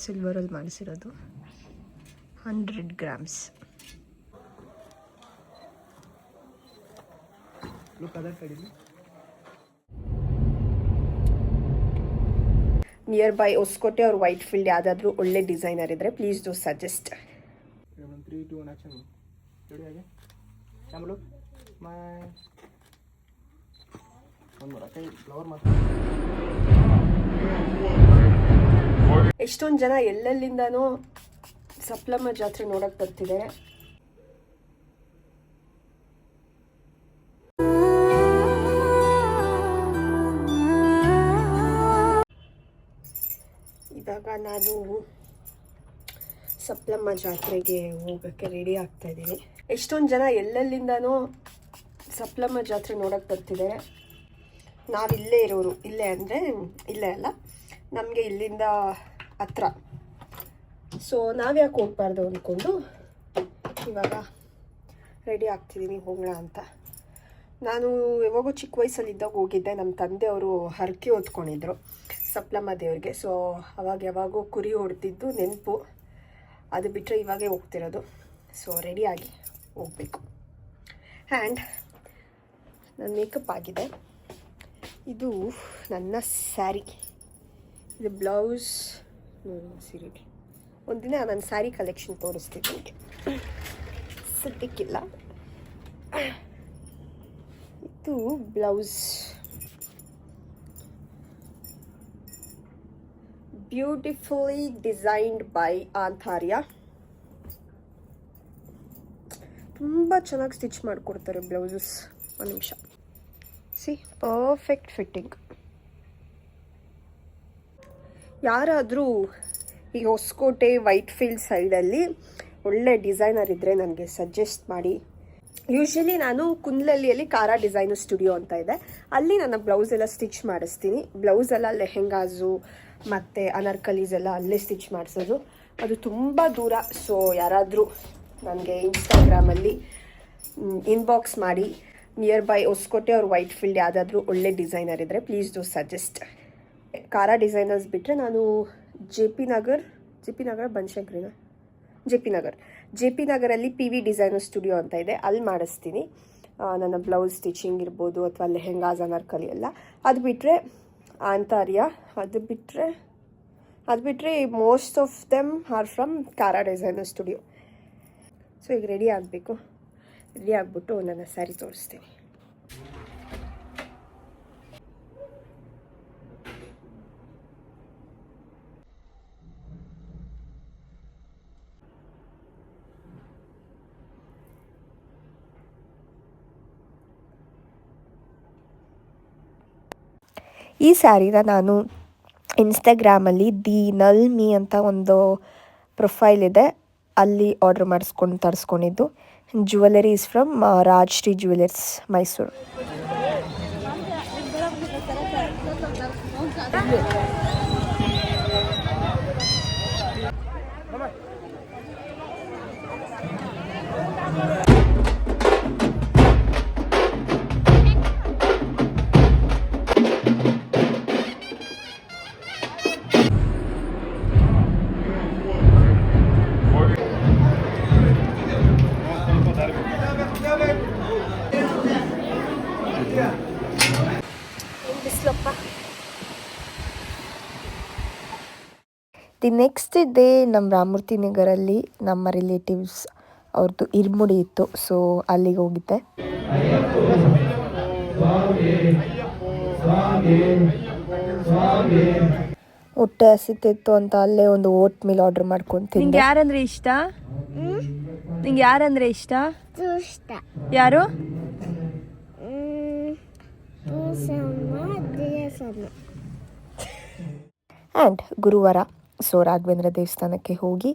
ಸಿಲ್ವರಲ್ಲಿ ಮಾಡಿಸಿರೋದು 100 grams. Near by Hosakote or Whitefield ಯಾವುದಾದ್ರೂ ಒಳ್ಳೆ ಡಿಸೈನರ್ ಇದ್ದರೆ please do suggest. 3 2 1 action. Ready ಆಗಿ ಕ್ಯಾಮರಾ ಸ್ಮೈಲ್ ಫ್ಲವರ್ ಮಾತ್ರ. ಎಷ್ಟೊಂದು ಜನ ಎಲ್ಲೆಲ್ಲಿಂದನೂ ಸಪ್ಲಮ್ಮ ಜಾತ್ರೆ ನೋಡಕ್ಕೆ ಬರ್ತಿದ್ದಾರೆ. ಇವಾಗ ನಾನು ಸಪ್ಲಮ್ಮ ಜಾತ್ರೆಗೆ ಹೋಗೋಕ್ಕೆ ರೆಡಿ ಆಗ್ತಾ ಇದ್ದೀನಿ. ಎಷ್ಟೊಂದು ಜನ ಎಲ್ಲೆಲ್ಲಿಂದನೂ ಸಪ್ಲಮ್ಮ ಜಾತ್ರೆ ನೋಡಕ್ಕೆ ಬರ್ತಿದ್ದಾರೆ. ನಾವಿಲ್ಲೇ ಇರೋರು, ಇಲ್ಲೇ ಅಂದರೆ ಇಲ್ಲೇ ಅಲ್ಲ, ನಮಗೆ ಇಲ್ಲಿಂದ ಹತ್ರ. ಸೊ ನಾವ್ಯಾಕೆ ಹೋಗ್ಬಾರ್ದು ಅಂದ್ಕೊಂಡು ಇವಾಗ ರೆಡಿ ಆಗ್ತಿದ್ದೀನಿ ಹೋಗೋಣ ಅಂತ. ನಾನು ಯಾವಾಗೋ ಚಿಕ್ಕ ವಯಸ್ಸಲ್ಲಿದ್ದಾಗ ಹೋಗಿದ್ದೆ. ನಮ್ಮ ತಂದೆಯವರು ಹರಕೆ ಹೊತ್ಕೊಂಡಿದ್ರು ಸಪ್ಲಮ್ಮ ದೇವ್ರಿಗೆ. ಸೊ ಅವಾಗ ಯಾವಾಗೋ ಕುರಿ ಹೊಡೆದಿದ್ದು ನೆನಪು. ಅದು ಬಿಟ್ಟರೆ ಇವಾಗೇ ಹೋಗ್ತಿರೋದು. ಸೊ ರೆಡಿಯಾಗಿ ಹೋಗಬೇಕು. ಆ್ಯಂಡ್ ನನ್ನ ಮೇಕಪ್ ಆಗಿದೆ. ಇದು ನನ್ನ ಸ್ಯಾರಿ, ಇದು ಬ್ಲೌಸ್. ಸೀರೆ ಒಂದಿನ ನನ್ನ ಸ್ಯಾರಿ ಕಲೆಕ್ಷನ್ ತೋರಿಸ್ತೀನಿ ನಿಮಗೆ, ಸದ್ಯಕ್ಕಿಲ್ಲ. ಇದು ಬ್ಲೌಸ್, ಬ್ಯೂಟಿಫುಲಿ ಡಿಸೈನ್ಡ್ ಬೈ ಆಂತಾರ್ಯ. ತುಂಬ ಚೆನ್ನಾಗಿ ಸ್ಟಿಚ್ ಮಾಡಿಕೊಡ್ತಾರೆ ಬ್ಲೌಸಸ್. ಒಂದು ನಿಮಿಷ, ಸಿ ಪರ್ಫೆಕ್ಟ್ ಫಿಟ್ಟಿಂಗ್. ಯಾರಾದರೂ ಈ ಹೊಸಕೋಟೆ ವೈಟ್ಫೀಲ್ಡ್ ಸೈಡಲ್ಲಿ ಒಳ್ಳೆ ಡಿಸೈನರ್ ಇದ್ದರೆ ನನಗೆ ಸಜೆಸ್ಟ್ ಮಾಡಿ. ಯೂಶ್ವಲಿ ನಾನು ಕುಂದ್ಲಳ್ಳಿಯಲ್ಲಿ ಕಾರಾ ಡಿಸೈನರ್ ಸ್ಟುಡಿಯೋ ಅಂತ ಇದೆ, ಅಲ್ಲಿ ನನ್ನ ಬ್ಲೌಸ್ ಎಲ್ಲ ಸ್ಟಿಚ್ ಮಾಡಿಸ್ತೀನಿ. ಬ್ಲೌಸ್ ಎಲ್ಲ ಲೆಹೆಂಗಾಸು ಮತ್ತು ಅನಾರ್ಕಲೀಸ್ ಎಲ್ಲ ಅಲ್ಲೇ ಸ್ಟಿಚ್ ಮಾಡಿಸೋದು. ಅದು ತುಂಬ ದೂರ. ಸೊ ಯಾರಾದರೂ ನನಗೆ ಇನ್ಸ್ಟಾಗ್ರಾಮಲ್ಲಿ ಇನ್ಬಾಕ್ಸ್ ಮಾಡಿ, near by Hosakote or Whitefield ಯಾವುದಾದ್ರೂ ಒಳ್ಳೆ ಡಿಸೈನರ್ ಇದ್ದರೆ please do suggest. Kara designers ಬಿಟ್ಟರೆ ನಾನು ಜೆ ಪಿ ನಗರ ಬನಶಂಕರಿನ ಜೆ ಪಿ ನಗರಲ್ಲಿ PV ಡಿಸೈನರ್ ಸ್ಟುಡಿಯೋ ಅಂತ ಇದೆ, ಅಲ್ಲಿ ಮಾಡಿಸ್ತೀನಿ ನನ್ನ ಬ್ಲೌಸ್ ಸ್ಟಿಚಿಂಗ್ ಇರ್ಬೋದು ಅಥವಾ ಲೆಹೆಂಗಾಸ್ ಅನಾರ್ಕಲಿ ಎಲ್ಲ. ಅದು ಬಿಟ್ಟರೆ ಆಂತಾರ್ಯ, ಅದು ಬಿಟ್ಟರೆ most of them are from Kara designer studio. So ಈಗ ರೆಡಿ ಆಗಬೇಕು. ರೆಡಿ ಆಗಿಬಿಟ್ಟು ನನ್ನ ಸ್ಯಾರಿ ತೋರಿಸ್ತೀನಿ. ಈ ಸ್ಯಾರಿನ ನಾನು ಇನ್ಸ್ಟಾಗ್ರಾಮಲ್ಲಿ ದಿ ನಲ್ಮಿ ಅಂತ ಒಂದು ಪ್ರೊಫೈಲ್ ಇದೆ, ಅಲ್ಲಿ ಆರ್ಡ್ರ್ ಮಾಡಿಸ್ಕೊಂಡು ತರಿಸ್ಕೊಂಡಿದ್ದು. Jewellery is from Rajashri jewellers, Mysuru. The next day ನಮ್ಮ ರಾಮಮೂರ್ತಿ ನಗರಲ್ಲಿ ನಮ್ಮ ರಿಲೇಟಿವ್ಸ್ ಅವ್ರದ್ದು ಇರ್ಮುಡಿ ಇತ್ತು. ಸೊ ಅಲ್ಲಿಗೆ ಹೋಗಿದ್ದೆ. ಹೊಟ್ಟೆ ಹಸಿತಿತ್ತು ಅಂತ ಅಲ್ಲೇ ಒಂದು ಓಟ್ ಮೀಲ್ ಆರ್ಡರ್ ಮಾಡ್ಕೊಂತೀನಿ. ನಿಂಗೆ ಯಾರಂದ್ರೆ ಇಷ್ಟ? ನಿಂಗೆ ಯಾರಂದ್ರೆ ಇಷ್ಟ? ಯಾರು? ಆ್ಯಂಡ್ ಗುರುವಾರ ಸೊ ರಾಘವೇಂದ್ರ ದೇವಸ್ಥಾನಕ್ಕೆ ಹೋಗಿ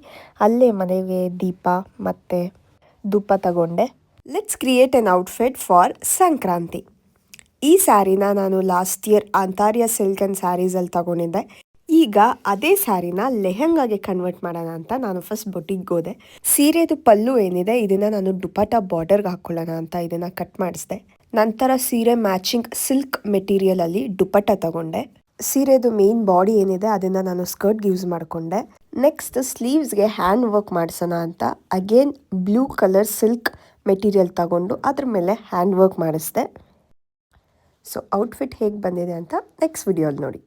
ಅಲ್ಲೇ ಮನೆಗೆ ದೀಪ ಮತ್ತು ಧೂಪ ತಗೊಂಡೆ. Let's create N outfit for Sankranti. ಈ ಸ್ಯಾರಿನ ನಾನು ಲಾಸ್ಟ್ ಇಯರ್ ಆಂತಾರ್ಯ ಸಿಲ್ಕ್ ಆ್ಯಂಡ್ ಸ್ಯಾರೀಸಲ್ಲಿ ತಗೊಂಡಿದ್ದೆ. ಈಗ ಅದೇ ಸ್ಯಾರಿನ ಲೆಹಂಗಾಗೆ ಕನ್ವರ್ಟ್ ಮಾಡೋಣ ಅಂತ ನಾನು ಫಸ್ಟ್ ಬೊಟಿಗೆ ಹೋದೆ. ಸೀರೆದು ಪಲ್ಲು ಏನಿದೆ ಇದನ್ನು ನಾನು ದುಪಟ್ಟ ಬಾರ್ಡರ್ಗೆ ಹಾಕ್ಕೊಳ್ಳೋಣ ಅಂತ ಇದನ್ನು ಕಟ್ ಮಾಡಿಸಿದೆ. ನಂತರ ಸೀರೆ ಮ್ಯಾಚಿಂಗ್ ಸಿಲ್ಕ್ ಮೆಟೀರಿಯಲಲ್ಲಿ ದುಪಟ್ಟ ತಗೊಂಡೆ. ಸೀರೆದು ಮೇನ್ ಬಾಡಿ ಏನಿದೆ ಅದನ್ನು ನಾನು ಸ್ಕರ್ಟ್ಗೆ ಯೂಸ್ ಮಾಡಿಕೊಂಡೆ. ನೆಕ್ಸ್ಟ್ ಸ್ಲೀವ್ಸ್ಗೆ ಹ್ಯಾಂಡ್ ವರ್ಕ್ ಮಾಡಿಸೋಣ ಅಂತ again blue colour silk material ತಗೊಂಡು ಅದ್ರ ಮೇಲೆ ಹ್ಯಾಂಡ್ ವರ್ಕ್ ಮಾಡಿಸ್ದೆ. ಸೊ ಔಟ್ಫಿಟ್ ಹೇಗೆ ಬಂದಿದೆ ಅಂತ ನೆಕ್ಸ್ಟ್ ವಿಡಿಯೋಲಿ ನೋಡಿ.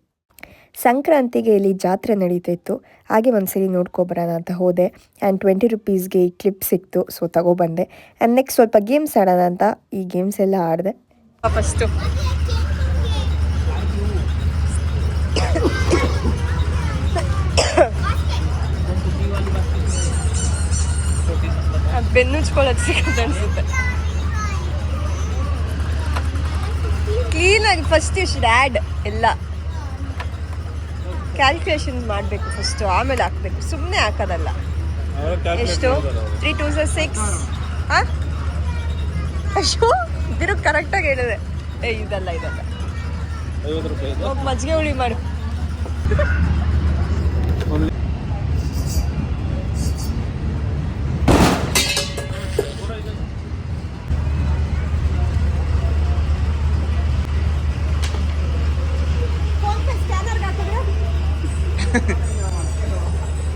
ಸಂಕ್ರಾಂತಿಗೆ ಇಲ್ಲಿ ಜಾತ್ರೆ ನಡೀತಿತ್ತು, ಹಾಗೆ ಒಂದ್ಸರಿ ನೋಡ್ಕೊಬರೋಣ ಅಂತ ಹೋದೆ. ಆ್ಯಂಡ್ 20 ರುಪೀಸ್ಗೆ ಈ ಕ್ಲಿಪ್ ಸಿಕ್ತು, ಸೊ ತಗೊಬಂದೆ. ಆ್ಯಂಡ್ ನೆಕ್ಸ್ಟ್ ಸ್ವಲ್ಪ ಗೇಮ್ಸ್ ಆಡೋಣ ಅಂತ ಈ ಗೇಮ್ಸ್ ಎಲ್ಲ ಆಡಿದೆ. ಫಸ್ಟು ಬೆನ್ನುಚ್ಕೊಳ್ಳೋದು ಸಿಗುತ್ತೆ ಅನಿಸುತ್ತೆ. ಕ್ಲೀನಾಗಿ ಫಸ್ಟ್ ಯು ಶುಡ್ ಆ್ಯಡ್ ಎಲ್ಲ ಕ್ಯಾಲ್ಕುಲೇಷನ್ ಮಾಡಬೇಕು ಫಸ್ಟು, ಆಮೇಲೆ ಹಾಕಬೇಕು, ಸುಮ್ಮನೆ ಹಾಕೋದಲ್ಲ. ಎಷ್ಟು 3 2 6 ಹಾಂ ಅಯ್ಯೋ ದಿನ ಕರೆಕ್ಟಾಗಿ ಹೇಳಿದೆ. ಇದಲ್ಲ ಹೋಗಿ ಮಜ್ಜಿಗೆ ಹುಳಿ ಮಾಡು.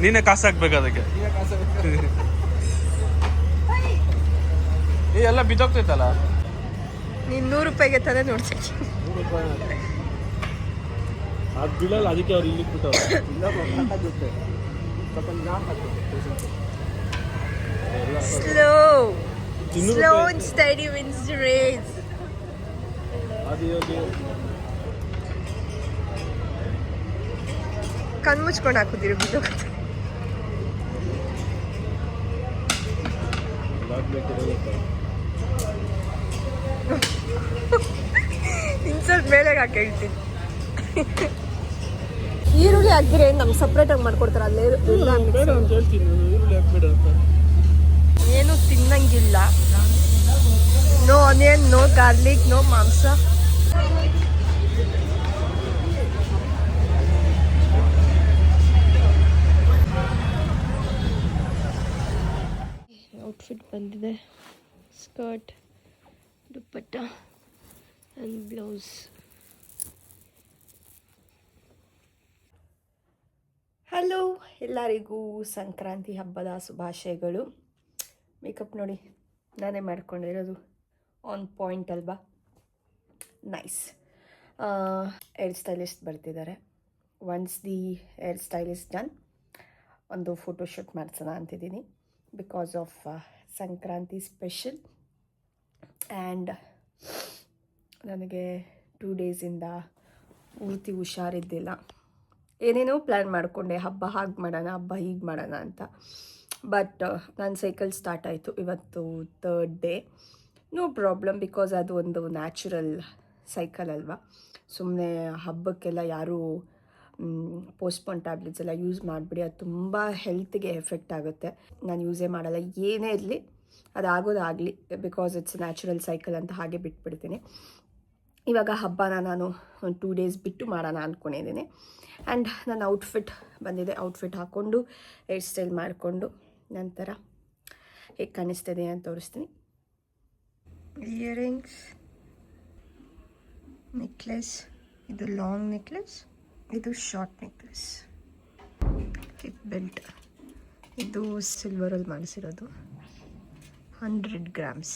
ನೀನೇ ಕಾಸು ಹಾಕ್ಬೇಕು ಅದಕ್ಕೆ. ಎಲ್ಲ ಬಿದ್ದೋಗ್ತೈತಲ್ಲ. ನೀನು 100 ರೂಪಾಯಿಗೆ ತಾನೇ ನೋಡ್ತೀನಿ. ಅದು ಬೀಳಲ್ಲ, ಅದಕ್ಕೆ ಅವ್ರು ಇಲ್ಲಿ ಬಿಟ್ಟವ್ರು. Slow and steady wins the race. ಕಣ್ಣು ಮುಚ್ಕೊಂಡು ಹಾಕುತ್ತೀರಿ ಬಿದ್ದೋಗುತ್ತೆ. ಇನ್ಸಲ್ಟ್ ಮೇಲೆ ಹಾಕಿ ಹೇಳ್ತೀನಿ. ಈರುಳ್ಳಿ ಹಾಕಿದ್ರೆ ನಮ್ಗೆ ಸಪ್ರೇಟಾಗಿ ಮಾಡ್ಕೊಡ್ತಾರೆ ಅಲ್ಲೇ. ಏನು ತಿನ್ನಂಗಿಲ್ಲ. No onion, no garlic, no ಮಾಂಸ. ಔಟ್ಫಿಟ್ ಬಂದಿದೆ, skirt, dupatta and blouse. Hello, ಎಲ್ಲರಿಗೂ ಸಂಕ್ರಾಂತಿ ಹಬ್ಬದ ಶುಭಾಶಯಗಳು. ಮೇಕಪ್ ನೋಡಿ ನಾನೇ ಮಾಡ್ಕೊಂಡಿರೋದು, ಆನ್ ಪಾಯಿಂಟ್ ಅಲ್ವಾ, ನೈಸ್. ಹೇರ್ ಸ್ಟೈಲಿಸ್ಟ್ ಬರ್ತಿದ್ದಾರೆ. Once the hair stylist done, ಒಂದು ಫೋಟೋಶೂಟ್ ಮಾಡಿಸೋಣ ಅಂತಿದ್ದೀನಿ because of Sankranti special. And ನನಗೆ 2 ಡೇಸಿಂದ ಪೂರ್ತಿ ಹುಷಾರಿದ್ದಿಲ್ಲ. ಏನೇನೋ ಪ್ಲ್ಯಾನ್ ಮಾಡಿಕೊಂಡೆ, ಹಬ್ಬ ಹಾಗೆ ಮಾಡೋಣ, ಹಬ್ಬ ಹೀಗೆ ಮಾಡೋಣ ಅಂತ. ಬಟ್ ನನ್ನ ಸೈಕಲ್ ಸ್ಟಾರ್ಟ್ ಆಯಿತು. ಇವತ್ತು 3rd day. No problem, because ಅದು ಒಂದು ನ್ಯಾಚುರಲ್ ಸೈಕಲ್ ಅಲ್ವಾ. ಸುಮ್ಮನೆ ಹಬ್ಬಕ್ಕೆಲ್ಲ ಯಾರೂ ಪೋಸ್ಟ್ಪೋನ್ ಟ್ಯಾಬ್ಲೆಟ್ಸ್ ಎಲ್ಲ ಯೂಸ್ ಮಾಡಿಬಿಡಿ, ಅದು ತುಂಬ ಹೆಲ್ತ್ಗೆ ಎಫೆಕ್ಟ್ ಆಗುತ್ತೆ. ನಾನು ಯೂಸೇ ಮಾಡಲ್ಲ, ಏನೇ ಇರಲಿ ಅದಾಗೋದಾಗಲಿ, ಬಿಕಾಸ್ ಇಟ್ಸ್ ನ್ಯಾಚುರಲ್ ಸೈಕಲ್ ಅಂತ ಹಾಗೆ ಬಿಟ್ಬಿಡ್ತೀನಿ. ಇವಾಗ ಹಬ್ಬನ ನಾನು ಒಂದು 2 ಡೇಸ್ ಬಿಟ್ಟು ಮಾಡೋಣ ಅಂದ್ಕೊಂಡಿದ್ದೀನಿ. ಆ್ಯಂಡ್ ನನ್ನ ಔಟ್ಫಿಟ್ ಬಂದಿದೆ. ಔಟ್ಫಿಟ್ ಹಾಕ್ಕೊಂಡು ಹೇರ್ ಸ್ಟೈಲ್ ಮಾಡಿಕೊಂಡು ನಂತರ ಹೇಗೆ ಕಾಣಿಸ್ತಿದೆ ಅಂತ ತೋರಿಸ್ತೀನಿ. ಇಯರಿಂಗ್ಸ್, ನೆಕ್ಲೆಸ್, ಇದು ಲಾಂಗ್ ನೆಕ್ಲೆಸ್, ಇದು ಶಾರ್ಟ್ ನೆಕ್ಲೆಸ್, ಹಿಪ್ ಬೆಲ್ಟ್, ಇದು ಸಿಲ್ವರಲ್ಲಿ ಮಾಡಿಸಿರೋದು 100 grams.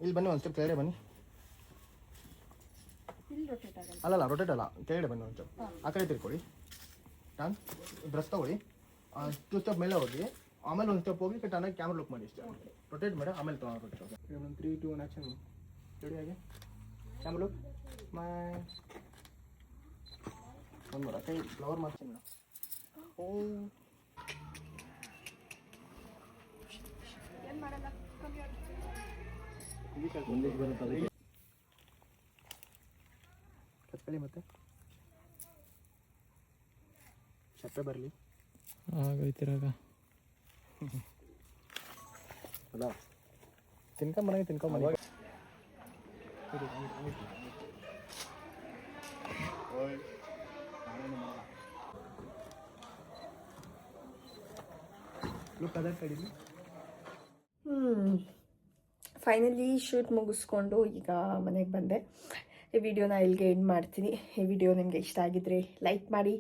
ಇಲ್ಲಿ ಬನ್ನಿ, ಒಂದು ಸ್ಟೆಪ್ ಕೆಳಗಡೆ ಬನ್ನಿ. ಅಲ್ಲಲ್ಲ, ರೊಟೇಟ್ ಅಲ್ಲ, ಕೆಳಗಡೆ ಬನ್ನಿ ಒಂದು ಸ್ಟೆಪ್. ಆ ಕಡೆ ತಿರ್ಕೊಳ್ಳಿ. ಟರ್ನ್, ಬ್ರಷ್ ತಗೊಳ್ಳಿ, 2 ಸ್ಟೆಪ್ ಮೇಲೆ ಹೋಗಿ, ಆಮೇಲೆ ಒಂದು ಸ್ಟೆಪ್ ಹೋಗಿ ಟರ್ನಾಗಿ ಕ್ಯಾಮ್ರಾ ಲುಕ್ ಮಾಡಿ ಇಷ್ಟೇ. ರೊಟೇಟ್ ಮಾಡಿ ಆಮೇಲೆ ರೊಟೇಟ್. 3 2 1 ಆ್ಯಕ್ಷನ್. ರೆಡಿ ಆಗಿ ಕ್ಯಾಮ್ರಾ ಲುಕ್ ಒಂದು ಮರ ಕೈ ಫ್ಲವರ್ ಮಾಡ್ತೀನಿ. ಓ ಕತ್ಕೊಳ್ಳಿ, ಮತ್ತೆ ಚಪ್ಪೆ ಬರಲಿ ಆಗೈತಿರಾಗ. ಅಲ್ಲ ತಿನ್ಕೊಂಬನಾಗೆ ತಿನ್ಕೊಂಬನಿ. ಫೈನಲಿ ಶೂಟ್ ಮುಗಿಸ್ಕೊಂಡು ಈಗ ಮನೆಗೆ ಬಂದೆ. ಈ ವಿಡಿಯೋನ ಇಲ್ಲಿಗೆ ಎಂಡ್ ಮಾಡ್ತೀನಿ. ಈ ವಿಡಿಯೋ ನಿಮಗೆ ಇಷ್ಟ ಆಗಿದ್ರೆ ಲೈಕ್ ಮಾಡಿ,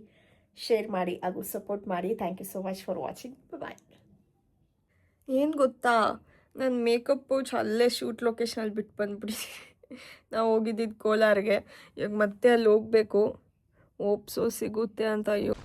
ಶೇರ್ ಮಾಡಿ ಹಾಗೂ ಸಪೋರ್ಟ್ ಮಾಡಿ. Thank you so much for watching. Bye. ಏನು ಗೊತ್ತಾ, ನನ್ನ ಮೇಕಪ್ ಪೌಚ್ ಅಲ್ಲೇ ಶೂಟ್ ಲೊಕೇಶನಲ್ಲಿ ಬಿಟ್ಟು ಬಂದ್ಬಿಟ್ಟಿದ್ದೀನಿ. ನಾವು ಹೋಗಿದ್ದಿದ್ದು ಕೋಲಾರ್ಗೆ, ಇವಾಗ ಮತ್ತೆ ಅಲ್ಲಿ ಹೋಗಬೇಕು. ಓಪ್ಸೋ ಸಿಗುತ್ತೆ ಅಂತ. ಅಯ್ಯೋ